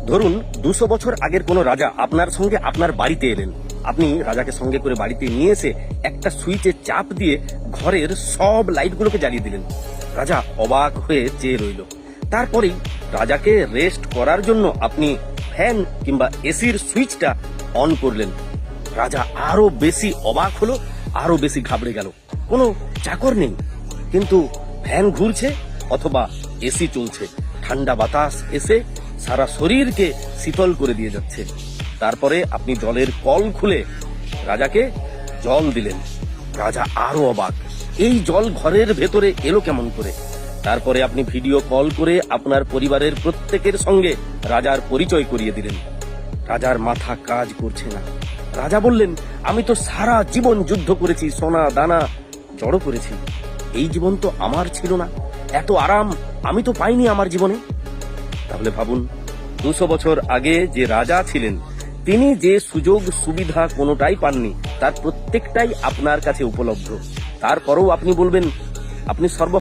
ধরুন 200 বছর আগের কোনো রাজা আপনার সঙ্গে আপনার বাড়িতে এলেন। আপনি রাজাকে সঙ্গে করে বাড়িতে নিয়ে এসে একটা সুইচে চাপ দিয়ে ঘরের সব লাইটগুলোকে জ্বালিয়ে দিলেন। রাজা অবাক হয়ে চেয়ে রইল। তারপরেই রাজাকে রেস্ট করার জন্য আপনি ফ্যান কিংবা এসির সুইচটা অন করলেন। রাজা আরো বেশি অবাক হলো, আরো বেশি ঘাবড়ে গেল। কোনো চাকর নেই, কিন্তু ফ্যান ঘুরছে অথবা এসি চলছে। ঠান্ডা বাতাস এসে সারা শরীরকে শীতল করে দিয়ে যাচ্ছে। তারপরে আপনি জলের কল খুলে রাজাকে জল দিলেন। রাজা আরো অবাক, এই জল ঘরের ভেতরে এলো কেমন করে? তারপরে আপনি ভিডিও কল করে আপনার পরিবারের প্রত্যেকের সঙ্গে রাজার পরিচয় করিয়ে দিলেন। রাজার মাথা কাজ করছে না। রাজা বললেন, আমি তো সারা জীবন যুদ্ধ করেছি, সোনা দানা জড়ো করেছি। এই জীবন তো আমার ছিল না, এত আরাম আমি তো পাইনি আমার জীবনে। তাহলে ভাবুন, 200 বছর আগে যে রাজা ছিলেন তিনি যে সুযোগ সুবিধা কোনোটাই পাননি, তার প্রত্যেকটাই আপনার কাছে উপলব্ধ। তারপরেও আপনি বলবেন আপনি সর্ব